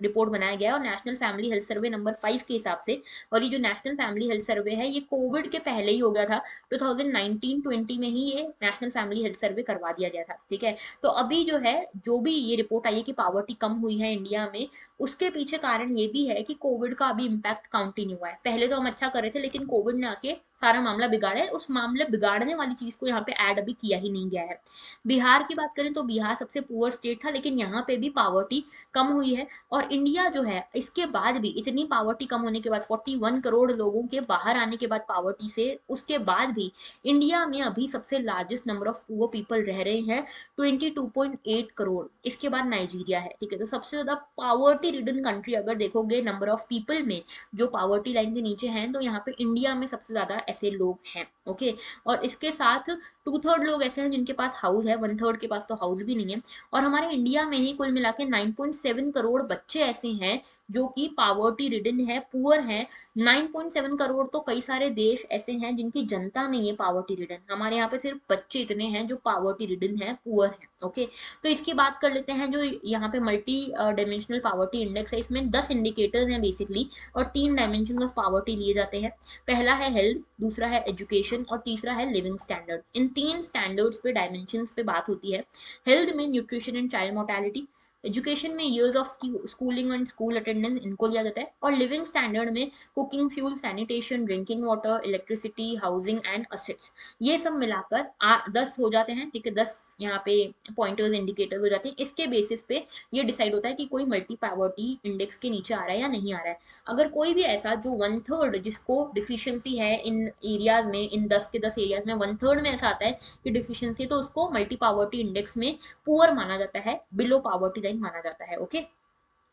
रिपोर्ट बनाया गया है, और national family health survey number 5 के हिसाब से, और ये जो नेशनल फैमिली हेल्थ सर्वे है ये कोविड के पहले ही हो गया था, 2019-20 में ही ये नेशनल फैमिली हेल्थ सर्वे करवा दिया गया था, ठीक है। तो अभी जो है, जो भी ये रिपोर्ट आई है कि पावर्टी कम हुई है इंडिया में, उसके पीछे कारण ये भी है कि कोविड का अभी इम्पैक्ट काउंट ही नहीं हुआ है। पहले तो हम अच्छा कर रहे थे, लेकिन कोविड ने आके सारा मामला बिगाड़ा है, उस मामले बिगाड़ने वाली चीज को यहाँ पे ऐड अभी किया ही नहीं गया है। बिहार की बात करें तो बिहार सबसे पुअर स्टेट था, लेकिन यहाँ पे भी पावर्टी कम हुई है। और इंडिया जो है, इसके बाद भी इतनी पावर्टी कम होने के बाद, 41 करोड़ लोगों के बाहर आने के बाद पावर्टी से, उसके बाद भी इंडिया में अभी सबसे largest number of poor people रह रहे हैं, 22.8 करोड़। इसके बाद नाइजीरिया है, ठीक है। तो सबसे ज्यादा पावर्टी रिडन कंट्री अगर देखोगे नंबर ऑफ पीपल में जो पावर्टी लाइन के नीचे हैं, तो यहाँ पे इंडिया में सबसे ज्यादा ऐसे लोग हैं। ओके, और इसके साथ 2/3 लोग ऐसे हैं जिनके पास हाउस है, 1/3 के पास तो हाउस भी नहीं है। और हमारे इंडिया में ही कुल मिला के 9.7 करोड़ बच्चे ऐसे हैं जो कि पावर्टी रिडन है, पुअर है। 9.7 करोड़ तो कई सारे देश ऐसे हैं जिनकी जनता नहीं है पावर्टी रिडन, हमारे यहाँ पे सिर्फ बच्चे इतने हैं जो पावर्टी रिडन है, पुअर है। ओके, तो इसकी बात कर लेते हैं। जो यहाँ पे मल्टी डायमेंशनल पावर्टी इंडेक्स है, इसमें 10 इंडिकेटर्स हैं बेसिकली, और 3 डायमेंशन ऑफ पावर्टी लिए जाते हैं। पहला है हेल्थ, दूसरा है एजुकेशन और तीसरा है लिविंग स्टैंडर्ड। इन 3 स्टैंडर्ड्स पे, डायमेंशंस पे बात होती है। हेल्थ में nutrition and child mortality, education में years of schooling and school attendance, इनको लिया जाता है। और लिविंग स्टैंडर्ड में cooking fuel, sanitation, drinking water, electricity, housing and assets, ये सब मिलाकर 10 हो जाते हैं। ठीक है, 10 यहाँ पे पॉइंटर्स, इंडिकेटर्स हो जाते हैं। इसके बेसिस पे ये डिसाइड होता है कि कोई मल्टी पावर्टी इंडेक्स के नीचे आ रहा है या नहीं आ रहा है। अगर कोई भी ऐसा जो 1/3 जिसको डिफिशियंसी है इन एरियाज में, इन 10 के 10 एरियाज में 1/3 में ऐसा आता है कि डिफिशियंसी, तो उसको मल्टी पावर्टी इंडेक्स में पुअर माना जाता है, बिलो पावर्टी लाइन माना जाता है। ओके,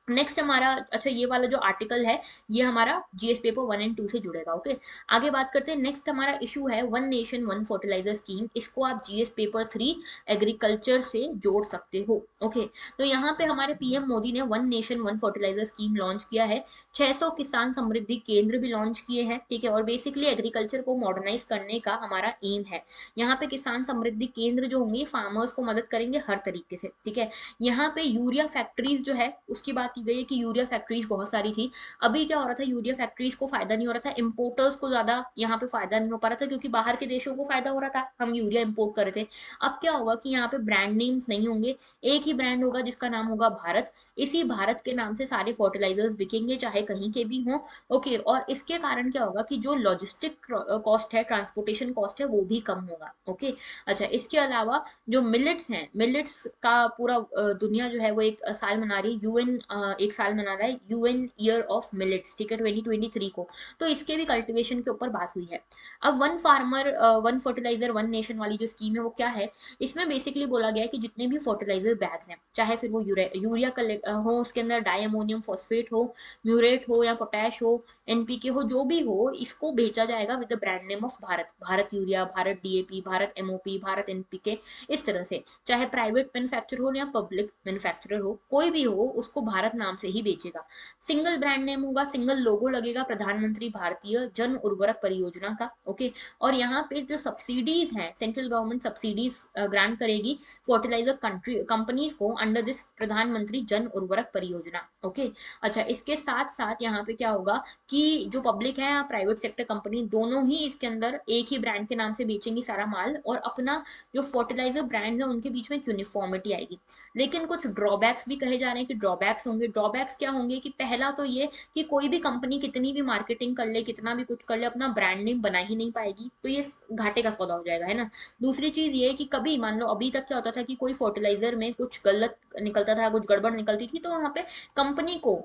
नेक्स्ट हमारा, अच्छा ये वाला जो आर्टिकल है ये हमारा जीएस पेपर 1 एंड 2 से जुड़ेगा। ओके, आगे बात करते हैं। नेक्स्ट हमारा इशू है one nation one fertiliser scheme. इसको आप जीएस पेपर 3 एग्रीकल्चर से जोड़ सकते हो। ओके, तो यहाँ पे हमारे पीएम मोदी ने one nation one fertiliser scheme launch किया है। 600 किसान समृद्धि केंद्र भी लॉन्च किए हैं। ठीक है, और बेसिकली एग्रीकल्चर को मॉडर्नाइज करने का हमारा एम है। यहाँ पे किसान समृद्धि केंद्र जो होंगे फार्मर्स को मदद करेंगे हर तरीके से। ठीक है, यहाँ पे यूरिया फैक्ट्रीज जो है उसकी बात की गई है कि यूरिया फैक्ट्रीज बहुत सारी थी। अभी क्या हो रहा था, यूरिया फैक्ट्रीज को फायदा नहीं हो रहा था, इंपोर्टर्स को ज्यादा यहाँ पे फायदा नहीं हो पा रहा था, क्योंकि बाहर के देशों को फायदा हो रहा था, हम यूरिया इंपोर्ट कर रहे थे। अब क्या होगा कि यहाँ पे ब्रांड नेम्स नहीं होंगे, एक ही ब्रांड होगा जिसका नाम होगा भारत। इसी भारत के नाम से सारे फर्टिलाइजर्स बिकेंगे, चाहे कहीं के भी हों। ओके, और इसके कारण क्या होगा कि जो लॉजिस्टिक कॉस्ट है, ट्रांसपोर्टेशन कॉस्ट है, वो भी कम होगा। ओके, अच्छा इसके अलावा जो मिलेट्स हैं, मिलेट्स का पूरा दुनिया जो है वो एक साल मना रही है, यूएन एक साल मना रहा है, यूएन ईयर ऑफ मिलेट्स। ठीक है, 2023 को। तो इसके भी कल्टीवेशन के ऊपर बात हुई है। अब one farmer one fertiliser one nation वाली जो स्कीम है वो क्या है, इसमें बेसिकली बोला गया है कि जितने भी फर्टिलाइजर बैग्स हैं, चाहे फिर वो यूरिया हो, उसके अंदर डाई अमोनियम फॉस्फेट हो, म्यूरेट हो या पोटैश हो, एनपीके हो, जो भी हो, इसको बेचा जाएगा with the brand name of Bharat. Bharat urea, Bharat DAP, Bharat MOP, Bharat NPK, इस तरह से। चाहे प्राइवेट मैन्युफैक्चर हो या पब्लिक मैन्युफैक्चरर हो, कोई भी हो, उसको भारत नाम से ही बेचेगा। सिंगल ब्रांड नेम होगा, सिंगल लोगो लगेगा, प्रधानमंत्री भारतीय जन उर्वरक परियोजना का। ओके, और यहाँ पे जो सब्सिडीज हैं, सेंट्रल गवर्नमेंट सब्सिडीज ग्रांट करेगी फर्टिलाइजर कंपनीज को अंडर दिस प्रधानमंत्री जन उर्वरक परियोजना। ओके, अच्छा इसके साथ साथ यहाँ पे क्या होगा कि जो पब्लिक है या प्राइवेट सेक्टर कंपनी, दोनों ही इसके अंदर एक ही ब्रांड के नाम से बेचेंगी सारा माल, और अपना जो फर्टिलाइजर ब्रांड है उनके बीच में यूनिफॉर्मिटी आएगी। लेकिन कुछ ड्रॉबैक्स भी कहे जा रहे हैं कि ड्रॉबैक्स होंगे। ड्रॉबैक्स क्या होंगे कि पहला तो ये कि कोई भी कंपनी कितनी भी मार्केटिंग कर ले, कितना भी कुछ कर ले, अपना ब्रांड नेम बना ही नहीं पाएगी, तो ये घाटे का सौदा हो जाएगा, है ना। दूसरी चीज ये कि कभी मान लो अभी तक क्या होता था कि कोई फर्टिलाइजर में कुछ गलत निकलता था, कुछ गड़बड़ निकलती थी, तो वहां पे कंपनी को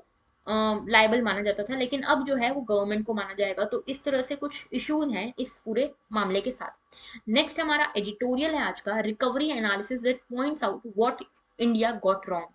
लाइबल माना जाता था, लेकिन अब जो है वो गवर्नमेंट को माना जाएगा। तो इस तरह से कुछ इश्यूज हैं इस पूरे मामले के साथ। नेक्स्ट हमारा एडिटोरियल है आज का, recovery analysis that points out what India got wrong.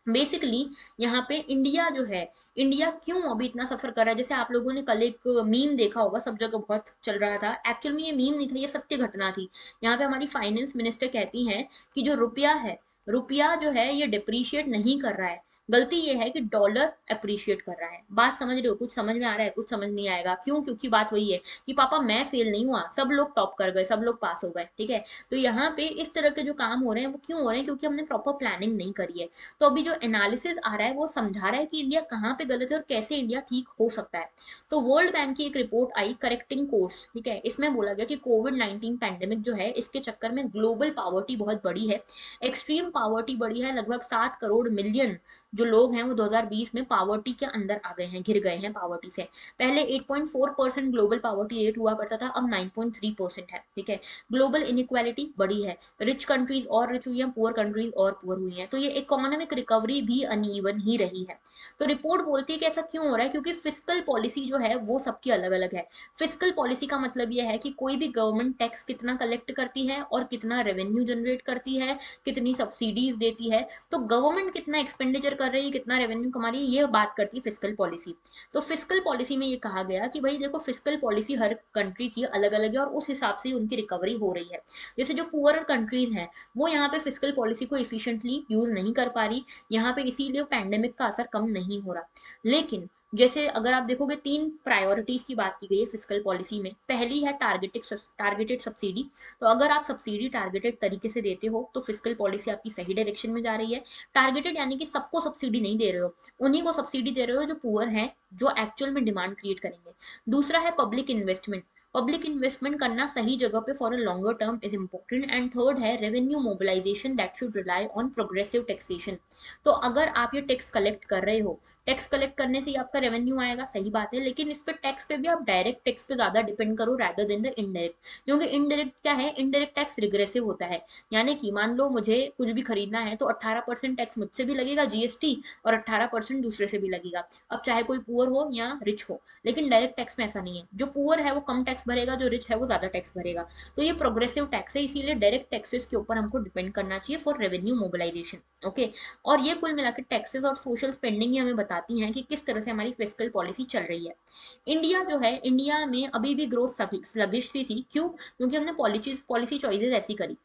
Basically यहाँ पे इंडिया जो है, इंडिया क्यों अभी इतना सफर कर रहा है। जैसे आप लोगों ने कल एक मीम देखा होगा, सब जगह बहुत चल रहा था, एक्चुअल में ये मीम नहीं था, ये सत्य घटना थी। यहाँ पे हमारी फाइनेंस मिनिस्टर कहती हैं कि जो रुपया है, रुपया जो है ये डिप्रीशिएट नहीं कर रहा है, गलती ये है कि डॉलर अप्रिशिएट कर रहा है। बात समझ रहे हो, कुछ समझ में आ रहा है, कुछ समझ नहीं आएगा। क्यों? क्योंकि बात वही है कि पापा मैं फेल नहीं हुआ, सब लोग टॉप कर गए, सब लोग पास हो गए। ठीक है, तो यहाँ पे इस तरह के जो काम हो रहे हैं वो क्यों हो रहे हैं, क्योंकि हमने प्रॉपर प्लानिंग नहीं करी है। तो अभी जो एनालिसिस आ रहा है वो समझा रहा है कि इंडिया कहाँ पे गलत है और कैसे इंडिया ठीक हो सकता है। तो वर्ल्ड बैंक की एक रिपोर्ट आई, करेक्टिंग कोर्स। ठीक है, इसमें बोला गया कि कोविड-19 पैंडेमिक जो है, इसके चक्कर में ग्लोबल पावर्टी बहुत बड़ी है, एक्सट्रीम पावर्टी बड़ी है। लगभग 7 करोड़ मिलियन जो लोग हैं वो 2020 में पावर्टी के अंदर आ गए हैं, घिर गए हैं पावर्टी से। पहले 8.4% ग्लोबल पावर्टी रेट हुआ करता था, अब 9.3% है। ठीक है, ग्लोबल इनइक्वालिटी बढ़ी है, रिच कंट्रीज और रिच हुई हैं, पुअर कंट्रीज और पुअर हुई हैं। तो ये इकोनॉमिक रिकवरी भी अनइवन ही रही है। तो रिपोर्ट बोलती है कि ऐसा क्यों हो रहा है, क्योंकि फिस्कल पॉलिसी जो है वो सबकी अलग अलग है। फिस्कल पॉलिसी का मतलब ये है कि कोई भी गवर्नमेंट टैक्स कितना कलेक्ट करती है और कितना रेवेन्यू जनरेट करती है, कितनी सब्सिडीज देती है। तो गवर्नमेंट कितना एक्सपेंडिचर कर कर रही है, कितना रेवेन्यू कमा रही है, ये बात करती है फिस्कल पॉलिसी। तो फिस्कल पॉलिसी में ये कहा गया कि भाई देखो, फिस्कल पॉलिसी हर कंट्री की अलग अलग है और उस हिसाब से उनकी रिकवरी हो रही है। जैसे जो पुअर कंट्रीज हैं वो यहाँ पे फिस्कल पॉलिसी को इफिशिएंटली यूज नहीं कर पा रही, यहाँ पे इसीलिए पैंडेमिक का असर कम नहीं हो रहा। लेकिन जैसे अगर आप देखोगे, 3 प्रायोरिटीज की बात की गई है फिस्कल पॉलिसी में। पहली है टारगेटेड सब्सिडी। तो अगर आप सब्सिडी टारगेटेड तरीके से देते हो तो फिस्कल पॉलिसी आपकी सही डायरेक्शन में जा रही है। टारगेटेड यानी कि सबको सब्सिडी नहीं दे रहे हो, उन्हीं को सब्सिडी दे रहे हो जो पुअर हैं, जो एक्चुअल में डिमांड क्रिएट करेंगे। दूसरा है पब्लिक इन्वेस्टमेंट। पब्लिक इन्वेस्टमेंट करना सही जगह पे for a longer term is important. And third है revenue mobilisation that should rely on progressive taxation. तो अगर आप ये टैक्स कलेक्ट कर रहे हो, टैक्स कलेक्ट करने से ही आपका रेवेन्यू आएगा, सही बात है, लेकिन इस पे टैक्स पे भी आप डायरेक्ट टैक्स पे ज्यादा डिपेंड करो रैदर देन द इनडायरेक्ट। क्योंकि इनडायरेक्ट क्या है, इनडायरेक्ट टैक्स रिग्रेसिव होता है। यानी कि मान लो मुझे कुछ भी खरीदना है तो 18% टैक्स मुझसे भी लगेगा जीएसटी, और 18% दूसरे से भी लगेगा, अब चाहे कोई पुअर हो या रिच हो। लेकिन डायरेक्ट टैक्स में ऐसा नहीं है, जो पुअर है वो कम टैक्स भरेगा, जो रिच है वो ज्यादा टैक्स भरेगा। तो ये प्रोग्रेसिव टैक्स है, इसीलिए डायरेक्ट टैक्सेस के ऊपर हमको डिपेंड करना चाहिए फॉर रेवेन्यू मोबिलाइजेशन। ओके। और ये कुल मिलाकर टैक्सेस और सोशल स्पेंडिंग ही हमें बताती हैं कि किस तरह से हमारी फिस्कल पॉलिसी चल रही है। इंडिया जो है, इंडिया में अभी भी ग्रोथ स्लगिश सी थी। क्यों? क्योंकि हमने पॉलिसी चॉइसेस ऐसी करी।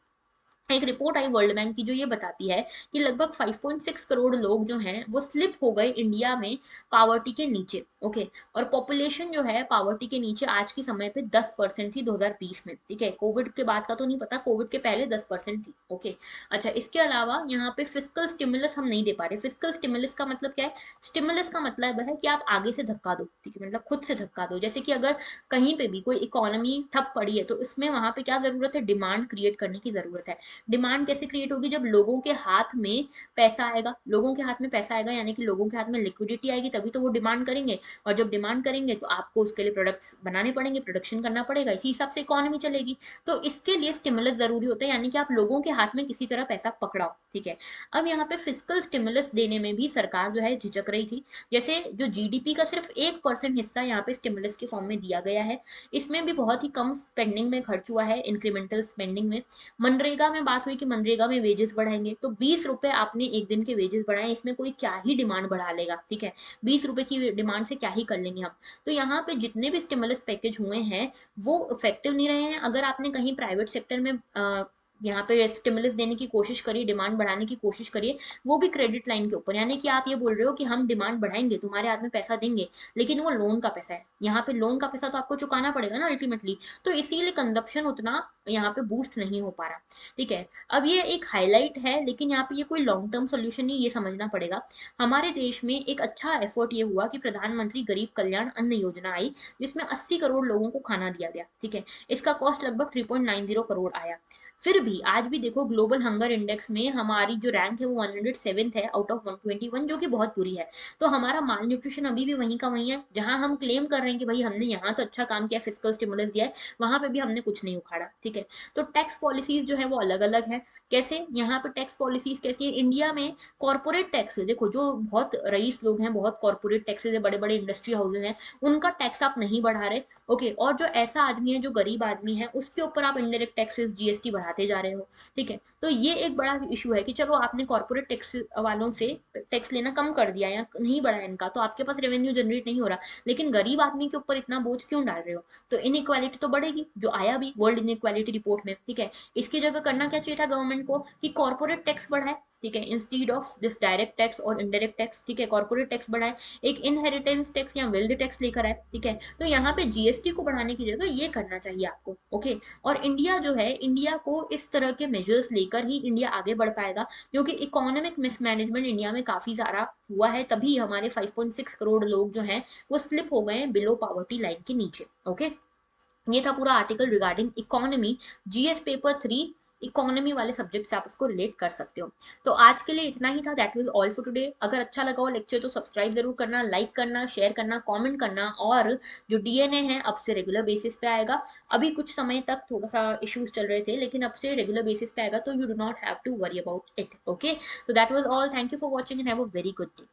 एक रिपोर्ट आई वर्ल्ड बैंक की जो ये बताती है कि लगभग 5.6 करोड़ लोग जो हैं वो स्लिप हो गए इंडिया में पावर्टी के नीचे। ओके। और पॉपुलेशन जो है पावर्टी के नीचे आज के समय पे 10% थी 2020 में। ठीक है, कोविड के बाद का तो नहीं पता, कोविड के पहले 10% थी। ओके। अच्छा, इसके अलावा यहाँ पे फिस्कल स्टिमुलस हम नहीं दे पा रहे। फिस्कल स्टिमुलस का मतलब क्या है? स्टिमुलस का मतलब है कि आप आगे से धक्का दो। ठीक है, मतलब खुद से धक्का दो। जैसे कि अगर कहीं पे भी कोई इकोनॉमी ठप पड़ी है तो इसमें वहां पे क्या जरूरत है? डिमांड क्रिएट करने की जरूरत है। डिमांड कैसे क्रिएट होगी? जब लोगों के हाथ में पैसा आएगा। लोगों के हाथ में पैसा आएगा यानी कि लोगों के हाथ में लिक्विडिटी आएगी, तभी तो वो डिमांड करेंगे। और जब डिमांड करेंगे तो आपको उसके लिए प्रोडक्ट्स बनाने पड़ेंगे, प्रोडक्शन करना पड़ेगा, इसी हिसाब से इकोनॉमी चलेगी। तो इसके लिए स्टिमुलस जरूरी होता है, यानी कि आप लोगों के हाथ में किसी तरह पैसा पकड़ाओ। ठीक है। अब यहाँ पे फिस्कल स्टिमुलस देने में भी सरकार जो है झिझक रही थी। जैसे जो जीडीपी का सिर्फ 1% हिस्सा यहाँ पे स्टिमुलस के फॉर्म में दिया गया है। इसमें भी बहुत ही कम स्पेंडिंग में खर्च हुआ है, इंक्रीमेंटल स्पेंडिंग में। मनरेगा में बात हुई कि मनरेगा में वेजेस बढ़ाएंगे, तो 20 रुपए आपने एक दिन के वेजेस बढ़ाए, इसमें कोई क्या ही डिमांड बढ़ा लेगा। ठीक है, 20 रुपए की डिमांड से क्या ही कर लेंगे हम। तो यहाँ पे जितने भी स्टिमुलस पैकेज हुए हैं वो इफेक्टिव नहीं रहे हैं। अगर आपने कहीं प्राइवेट सेक्टर में यहाँ पे स्टिमुलस देने की कोशिश करी, डिमांड बढ़ाने की कोशिश करिए, वो भी क्रेडिट लाइन के ऊपर। यानी कि आप ये बोल रहे हो कि हम डिमांड बढ़ाएंगे, तुम्हारे हाथ में पैसा देंगे, लेकिन वो लोन का पैसा है। यहाँ पे लोन का पैसा तो आपको चुकाना पड़ेगा ना अल्टीमेटली। तो इसीलिए कंजप्शन उतना यहाँ पे बूस्ट नहीं हो पा रहा। ठीक है। अब ये एक हाईलाइट है, लेकिन यहाँ पे ये कोई लॉन्ग टर्म सोल्यूशन नहीं, ये समझना पड़ेगा। हमारे देश में एक अच्छा एफर्ट ये हुआ कि प्रधानमंत्री गरीब कल्याण अन्न योजना आई, जिसमें 80 करोड़ लोगों को खाना दिया गया। ठीक है। इसका कॉस्ट लगभग 3.90 करोड़ आया। फिर भी आज भी देखो, ग्लोबल हंगर इंडेक्स में हमारी जो रैंक है वो 107th है आउट ऑफ 121, जो कि बहुत बुरी है। तो हमारा माल न्यूट्रिशन अभी भी वहीं का वहीं है। जहां हम क्लेम कर रहे हैं कि भाई हमने यहाँ तो अच्छा काम किया, फिस्कल स्टिमुलस दिया है, वहां पे भी हमने कुछ नहीं उखाड़ा। ठीक है। तो टैक्स पॉलिसीज जो है वो अलग अलग है। कैसे यहाँ पे टैक्स पॉलिसीज कैसी है इंडिया में? कॉर्पोरेट टैक्स देखो, जो बहुत रईस लोग हैं, बहुत कॉर्पोरेट टैक्सेस है, बड़े बड़े इंडस्ट्री हाउसेज हैं, उनका टैक्स आप नहीं बढ़ा रहे। ओके। और जो ऐसा आदमी है, जो गरीब आदमी है, उसके ऊपर आप इनडायरेक्ट टैक्सेस जीएसटी बढ़ाते जा रहे हो। ठीक है। तो ये एक बड़ा इशू है कि चलो आपने कॉर्पोरेट टैक्स वालों से टैक्स लेना कम कर दिया या नहीं बढ़ाया इनका, तो आपके पास रेवेन्यू जनरेट नहीं हो रहा, लेकिन गरीब आदमी के ऊपर इतना बोझ क्यों डाल रहे हो? तो इनइक्वालिटी तो बढ़ेगी, जो आया भी वर्ल्ड इनइक्वालिटी रिपोर्ट में। ठीक है। इसकी जगह करना क्या चाहिए था गवर्नमेंट को कि कॉर्पोरेट टैक्स बढ़ाए। ठीक है, instead of this direct tax और इनडायरेक्ट टैक्स। ठीक है, कॉर्पोरेट टैक्स बढ़ाए, एक इनहेरिटेंस टैक्स या वेल्थ टैक्स लेकर आए। ठीक है। तो यहाँ पे जीएसटी को बढ़ाने की जगह ये करना चाहिए आपको। ओके। और इंडिया जो है, इंडिया को इस तरह के मेजर्स लेकर ही इंडिया आगे बढ़ पाएगा, क्योंकि इकोनॉमिक मिसमैनेजमेंट इंडिया में काफी सारा हुआ है, तभी हमारे 5.6 करोड़ लोग जो हैं वो स्लिप हो गए हैं बिलो पॉवर्टी लाइन के नीचे। ओके। ये था पूरा article regarding economy, GS paper 3, economy वाले सब्जेक्ट से आप इसको रिलेट कर सकते हो। तो आज के लिए इतना ही था, that was all for today. अगर अच्छा लगा हो लेक्चर तो सब्सक्राइब जरूर करना, लाइक करना, शेयर करना, कमेंट करना। और जो डीएनए है अब से रेगुलर बेसिस पे आएगा। अभी कुछ समय तक थोड़ा सा इश्यूज चल रहे थे, लेकिन अब से रेगुलर बेसिस पे आएगा, तो you do not have to worry about it. Okay. so that was all, thank you for watching and have a very good day।